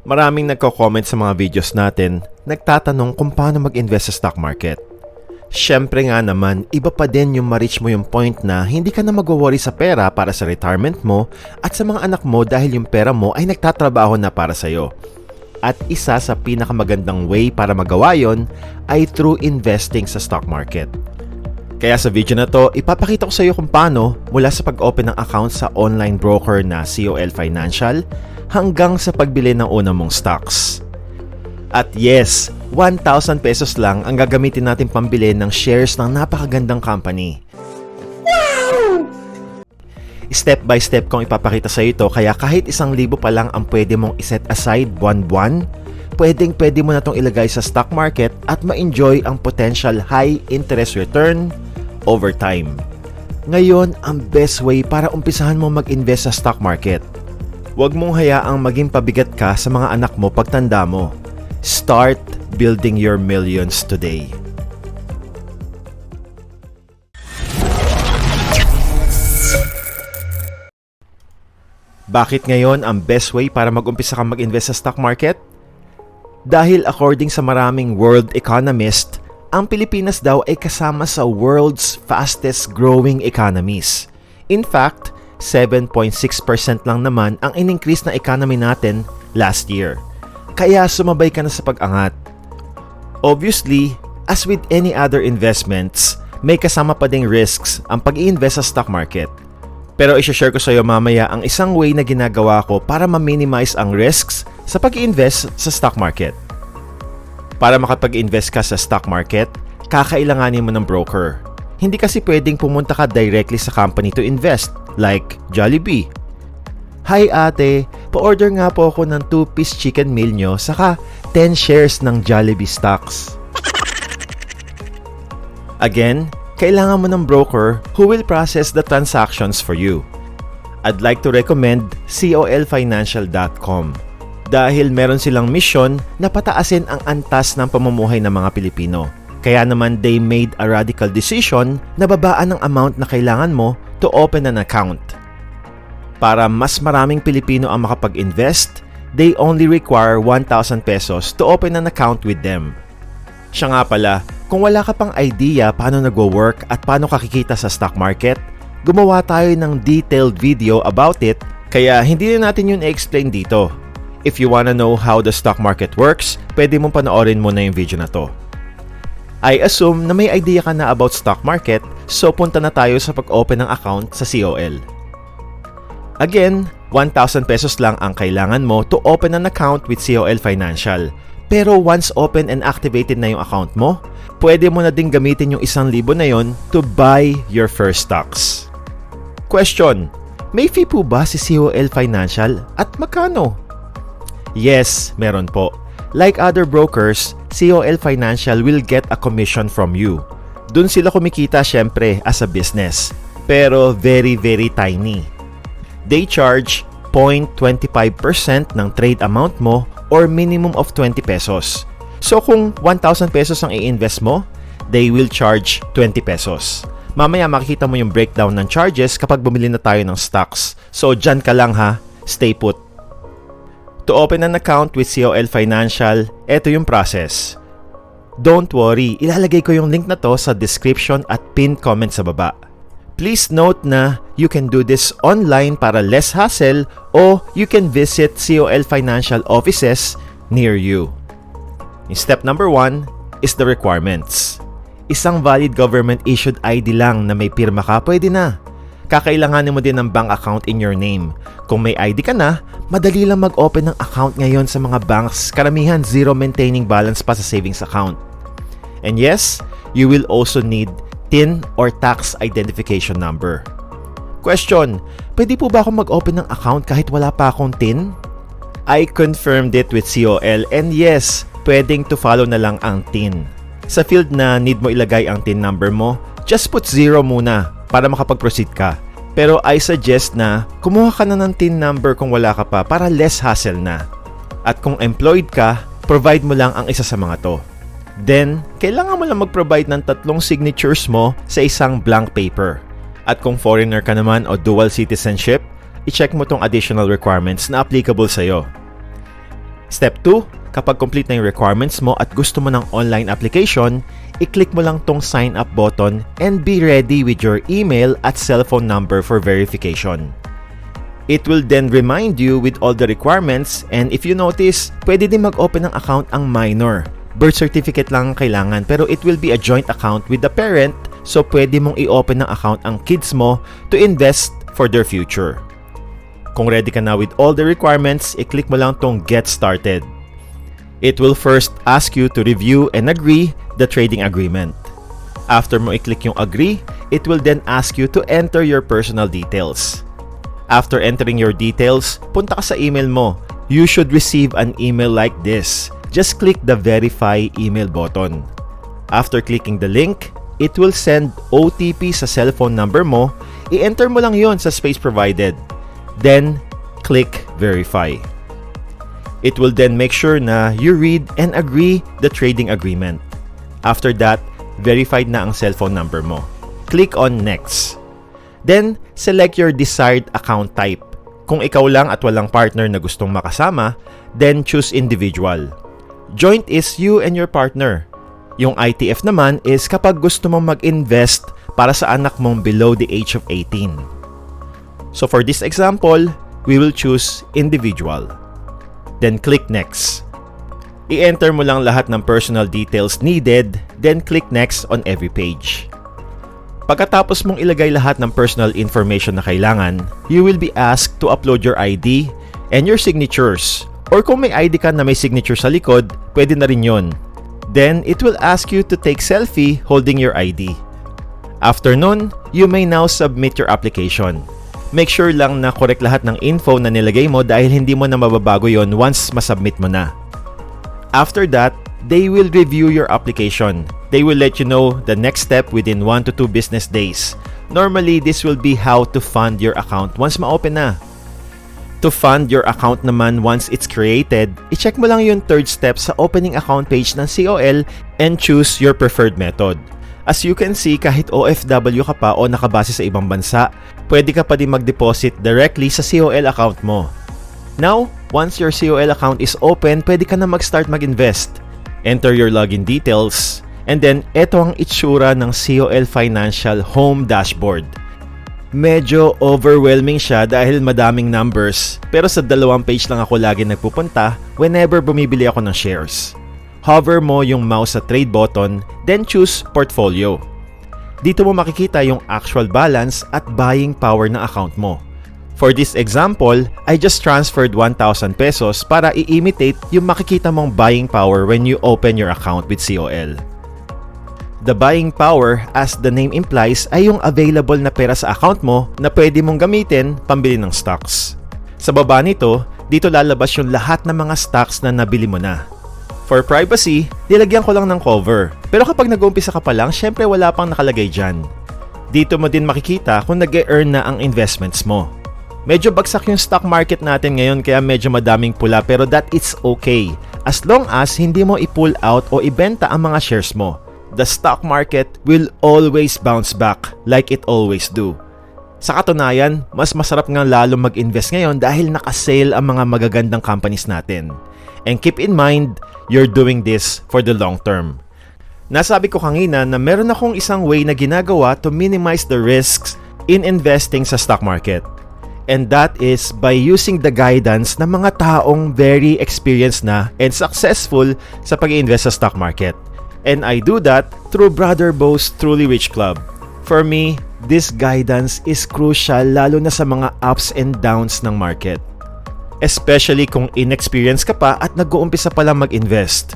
Maraming nagko-comment sa mga videos natin, nagtatanong kung paano mag-invest sa stock market. Siyempre nga naman, iba pa din yung ma-reach mo yung point na hindi ka na mag-worry sa pera para sa retirement mo at sa mga anak mo dahil yung pera mo ay nagtatrabaho na para sa'yo. At isa sa pinakamagandang way para magawa yon ay through investing sa stock market. Kaya sa video na to, ipapakita ko sa iyo kung paano mula sa pag-open ng account sa online broker na COL Financial hanggang sa pagbili ng una mong stocks. At yes, 1,000 pesos lang ang gagamitin natin pambili ng shares ng napakagandang company. Wow! Step by step kong ipapakita sa iyo ito, kaya kahit 1,000 pa lang ang pwede mong iset aside buwan-buwan, pwede mo na itong ilagay sa stock market at ma-enjoy ang potential high interest return over time. Ngayon, ang best way para umpisahan mo mag-invest sa stock market. Huwag mong hayaang maging pabigat ka sa mga anak mo pagtanda mo. Start building your millions today. Bakit ngayon ang best way para mag-umpisa kang mag-invest sa stock market? Dahil according sa maraming world economist, ang Pilipinas daw ay kasama sa world's fastest growing economies. In fact, 7.6% lang naman ang in-increase na economy natin last year. Kaya sumabay ka na sa pag-angat. Obviously, as with any other investments, may kasama pa ding risks ang pag-i-invest sa stock market. Pero i-share ko sa iyo mamaya ang isang way na ginagawa ko para ma-minimize ang risks sa pag-i-invest sa stock market. Para makapag-invest ka sa stock market, kakailanganin mo ng broker. Hindi kasi pwedeng pumunta ka directly sa company to invest, like Jollibee. Hi ate, pa-order nga po ako ng 2-piece chicken meal nyo saka 10 shares ng Jollibee stocks. Again, kailangan mo ng broker who will process the transactions for you. I'd like to recommend colfinancial.com dahil meron silang mission na pataasin ang antas ng pamumuhay ng mga Pilipino. Kaya naman they made a radical decision na babaan ang amount na kailangan mo to open an account. Para mas maraming Pilipino ang makapag-invest, they only require 1,000 pesos to open an account with them. Siya nga pala, kung wala ka pang idea paano nagwo-work at paano kakikita sa stock market, gumawa tayo ng detailed video about it, kaya hindi na natin yun i-explain dito. If you wanna know how the stock market works, pwede mong panoorin mo na yung video na to. I assume na may idea ka na about stock market, so punta na tayo sa pag-open ng account sa COL. Again, 1,000 pesos lang ang kailangan mo to open an account with COL Financial. Pero once open and activated na yung account mo, pwede mo na din gamitin yung 1,000 na yon to buy your first stocks. Question: may fee po ba si COL Financial at magkano? Yes, meron po. Like other brokers, COL Financial will get a commission from you. Dun sila kumikita syempre as a business, pero very tiny. They charge 0.25% ng trade amount mo or minimum of 20 pesos. So kung 1,000 pesos ang i-invest mo, they will charge 20 pesos. Mamaya makikita mo yung breakdown ng charges kapag bumili na tayo ng stocks. So dyan ka lang ha, stay put. To open an account with COL Financial, eto yung process. Don't worry, ilalagay ko yung link na to sa description at pinned comment sa baba. Please note na you can do this online para less hassle o you can visit COL Financial offices near you. Step number 1 is the requirements. Isang valid government-issued ID lang na may pirma ka, pwede na. Kakailanganin mo din ng bank account in your name. Kung may ID ka na, madali lang mag-open ng account ngayon sa mga banks. Karamihan zero maintaining balance pa sa savings account. And yes, you will also need TIN or tax identification number. Question: pwede po ba ako mag-open ng account kahit wala pa akong TIN? I confirmed it with COL and yes, pwedeng to follow na lang ang TIN. Sa field na need mo ilagay ang TIN number mo, just put 0 muna para makapag-proceed ka. Pero I suggest na kumuha ka na ng TIN number kung wala ka pa para less hassle na. At kung employed ka, provide mo lang ang isa sa mga to. Then, kailangan mo lang mag-provide ng 3 signatures mo sa isang blank paper. At kung foreigner ka naman o dual citizenship, i-check mo tong additional requirements na applicable sa'yo. Step 2, kapag complete na yung requirements mo at gusto mo ng online application, i-click mo lang tong sign up button and be ready with your email at cellphone number for verification. It will then remind you with all the requirements, and if you notice, pwede din mag-open ng account ang minor. Birth certificate lang ang kailangan, pero it will be a joint account with the parent, so pwede mong i-open ng account ang kids mo to invest for their future. Kung ready ka na with all the requirements, i-click mo lang tong Get Started. It will first ask you to review and agree the trading agreement. After mo i-click yung agree, it will then ask you to enter your personal details. After entering your details, punta ka sa email mo. You should receive an email like this. Just click the verify email button. After clicking the link, it will send OTP sa cellphone number mo. I-enter mo lang yon sa space provided. Then, click verify. It will then make sure na you read and agree the trading agreement. After that, verified na ang cellphone number mo. Click on next. Then, select your desired account type. Kung ikaw lang at walang partner na gustong makasama, then choose individual. Joint is you and your partner. Yung ITF naman is kapag gusto mong mag-invest para sa anak mong below the age of 18. So for this example, we will choose individual. Then click next. I-enter mo lang lahat ng personal details needed, then click next on every page. Pagkatapos mong ilagay lahat ng personal information na kailangan, you will be asked to upload your ID and your signatures. Or kung may ID ka na may signature sa likod, pwede na rin yon. Then, it will ask you to take selfie holding your ID. After nun, you may now submit your application. Make sure lang na correct lahat ng info na nilagay mo dahil hindi mo na mababago yon once masubmit mo na. After that, they will review your application. They will let you know the next step within 1 to 2 business days. Normally, this will be how to fund your account once ma-open na. To fund your account naman once it's created, i-check mo lang yung third step sa opening account page ng COL and choose your preferred method. As you can see, kahit OFW ka pa o nakabase sa ibang bansa, pwede ka pa din mag-deposit directly sa COL account mo. Now, once your COL account is open, pwede ka na mag-start mag-invest. Enter your login details, and then eto ang itsura ng COL Financial Home Dashboard. Medyo overwhelming siya dahil madaming numbers, pero sa 2 page lang ako lagi nagpupunta whenever bumibili ako ng shares. Hover mo yung mouse sa trade button, then choose portfolio. Dito mo makikita yung actual balance at buying power ng account mo. For this example, I just transferred 1,000 pesos para i-imitate yung makikita mong buying power when you open your account with COL. The buying power, as the name implies, ay yung available na pera sa account mo na pwede mong gamitin pambili ng stocks. Sa baba nito, dito lalabas yung lahat ng mga stocks na nabili mo na. For privacy, nilagyan ko lang ng cover. Pero kapag nag-uumpisa ka pa lang, syempre wala pang nakalagay dyan. Dito mo din makikita kung nag-e-earn na ang investments mo. Medyo bagsak yung stock market natin ngayon kaya medyo madaming pula, pero that is okay. As long as hindi mo i-pull out o ibenta ang mga shares mo. The stock market will always bounce back like it always do. Sa katunayan, mas masarap nga lalo mag-invest ngayon dahil nakasale ang mga magagandang companies natin. And keep in mind, you're doing this for the long term. Nasabi ko kanina na meron akong isang way na ginagawa to minimize the risks in investing sa stock market. And that is by using the guidance ng mga taong very experienced na and successful sa pag-i-invest sa stock market. And I do that through Brother Bo's Truly Rich Club. For me, this guidance is crucial lalo na sa mga ups and downs ng market. Especially kung inexperienced ka pa at nag-uumpisa pa lang mag-invest.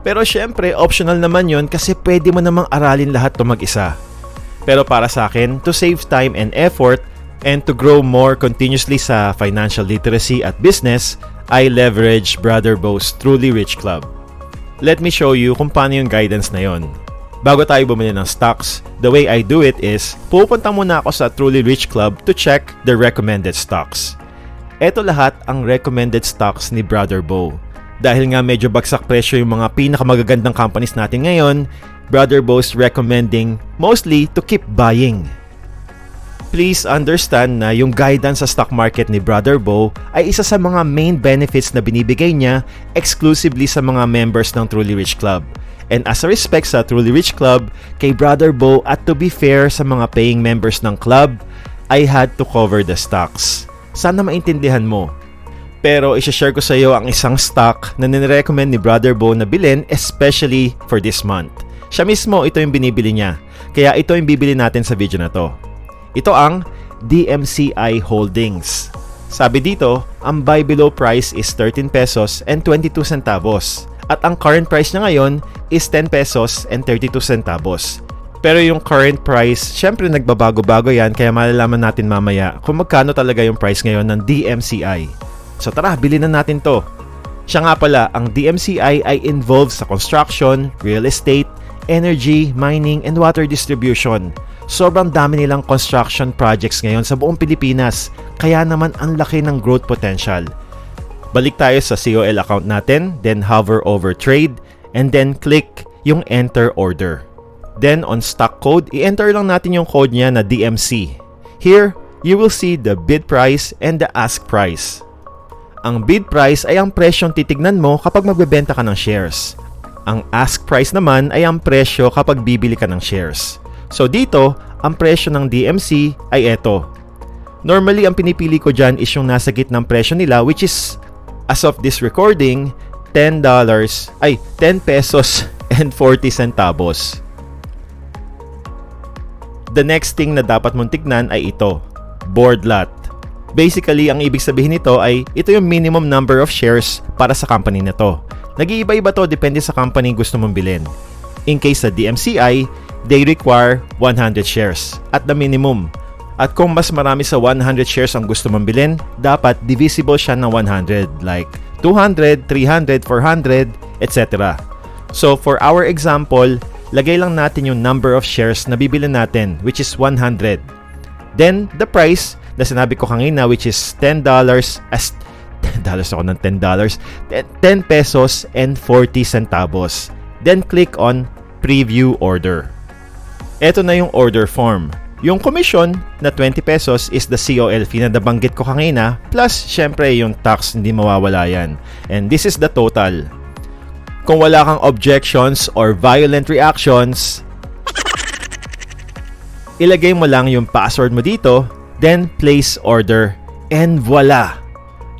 Pero syempre, optional naman yon kasi pwede mo namang aralin lahat to mag-isa. Pero para sa akin, to save time and effort and to grow more continuously sa financial literacy at business, I leverage Brother Bo's Truly Rich Club. Let me show you kung paano yung guidance na yon. Bago tayo bumili ng stocks, the way I do it is, pupunta muna ako sa Truly Rich Club to check the recommended stocks. Ito lahat ang recommended stocks ni Brother Bo. Dahil nga medyo bagsak presyo yung mga pinakamagagandang companies natin ngayon, Brother Bo's recommending mostly to keep buying. Please understand na yung guidance sa stock market ni Brother Bo ay isa sa mga main benefits na binibigay niya exclusively sa mga members ng Truly Rich Club. And as a respect sa Truly Rich Club, kay Brother Bo at to be fair sa mga paying members ng club, I had to cover the stocks. Sana maintindihan mo. Pero isha-share ko sa iyo ang isang stock na nirecommend ni Brother Bo na bilhin especially for this month. Siya mismo, ito yung binibili niya. Kaya ito yung bibili natin sa video na to. Ito ang DMCI Holdings. Sabi dito, ang buy below price is 13 pesos and 22 centavos. At ang current price niya ngayon is 10 pesos and 32 centavos. Pero yung current price, syempre nagbabago-bago yan kaya malalaman natin mamaya kung magkano talaga yung price ngayon ng DMCI. So tara, bilhin na natin to. Siya nga pala, ang DMCI ay involved sa construction, real estate, energy, mining, and water distribution. Sobrang dami nilang construction projects ngayon sa buong Pilipinas, kaya naman ang laki ng growth potential. Balik tayo sa COL account natin, then hover over trade, and then click yung enter order. Then on stock code, i-enter lang natin yung code niya na DMC. Here, you will see the bid price and the ask price. Ang bid price ay ang presyong titignan mo kapag magbebenta ka ng shares. Ang ask price naman ay ang presyo kapag bibili ka ng shares. So dito, ang presyo ng DMC ay eto. Normally, ang pinipili ko dyan is yung nasa gitnang presyo nila, which is, as of this recording, $10 pesos and 40 centavos. The next thing na dapat mong tignan ay ito, board lot. Basically, ang ibig sabihin nito ay ito yung minimum number of shares para sa company na to. Nag-iiba-iba to depende sa company gusto mong bilhin. In case sa DMCI, they require 100 shares at the minimum. At kung mas marami sa 100 shares ang gusto mong bilhin, dapat divisible siya ng 100 like 200, 300, 400, etc. So for our example, lagay lang natin yung number of shares na bibilhin natin, which is 100. Then the price na sinabi ko kanina, which is $10 as $10 ako ng $10, 10 pesos and 40 centavos. Then click on preview order. Ito na yung order form. Yung commission na 20 pesos is the COL fee na nabanggit ko kanina, plus syempre yung tax, hindi mawawala yan. And this is the total. Kung wala kang objections or violent reactions, ilagay mo lang yung password mo dito, then place order, and voila!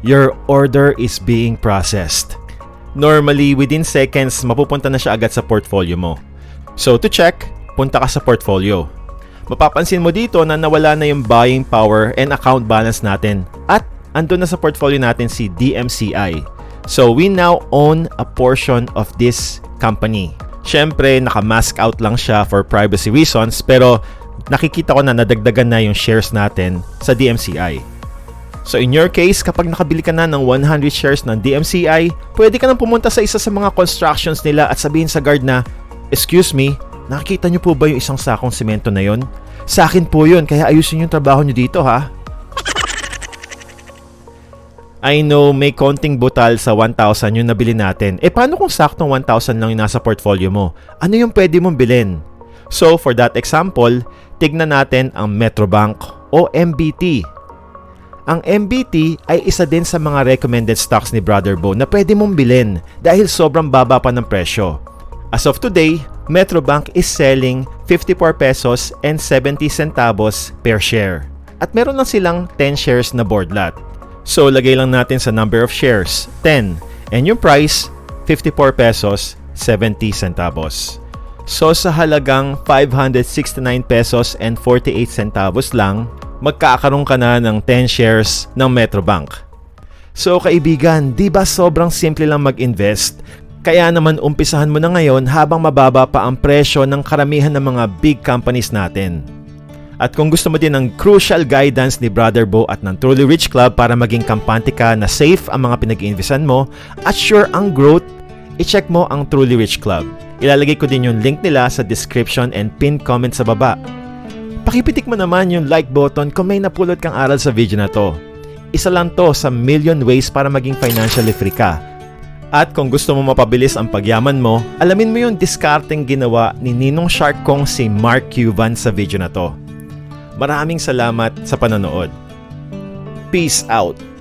Your order is being processed. Normally, within seconds, mapupunta na siya agad sa portfolio mo. So to check, punta ka sa portfolio. Mapapansin mo dito na nawala na yung buying power and account balance natin at andun na sa portfolio natin si DMCI. So we now own a portion of this company. Syempre, naka-mask out lang siya for privacy reasons pero nakikita ko na nadagdagan na yung shares natin sa DMCI. So in your case, kapag nakabili ka na ng 100 shares ng DMCI, pwede ka nang pumunta sa isa sa mga constructions nila at sabihin sa guard na, "Excuse me, nakikita niyo po ba yung isang sakong semento na yon? Sa akin po yun, kaya ayusin yung trabaho niyo dito ha." I know may konting butal sa 1,000 yung nabili natin. Paano kung saktong 1,000 lang yung nasa portfolio mo? Ano yung pwede mong bilhin? So for that example, tignan natin ang Metrobank o MBT. Ang MBT ay isa din sa mga recommended stocks ni Brother Bo na pwede mong bilhin dahil sobrang baba pa ng presyo. As of today, Metrobank is selling 54 pesos and 70 centavos per share. At meron lang silang 10 shares na board lot. So lagay lang natin sa number of shares, 10. And yung price, 54 pesos 70 centavos. So sa halagang 569 pesos and 48 centavos lang, magkakaroon ka na ng 10 shares ng Metrobank. So kaibigan, di ba sobrang simple lang mag-invest? Kaya naman umpisahan mo na ngayon habang mababa pa ang presyo ng karamihan ng mga big companies natin. At kung gusto mo din ng crucial guidance ni Brother Bo at ng Truly Rich Club para maging kampante ka na safe ang mga pinag-iinvestohan mo at sure ang growth, i-check mo ang Truly Rich Club. Ilalagay ko din yung link nila sa description and pinned comment sa baba. Pakipitik mo naman yung like button kung may napulot kang aral sa video na to. Isa lang to sa million ways para maging financially free ka. At kung gusto mo mapabilis ang pagyaman mo, alamin mo yung discarding ginawa ni Ninong Shark kong si Mark Cuban sa video na to. Maraming salamat sa panonood. Peace out!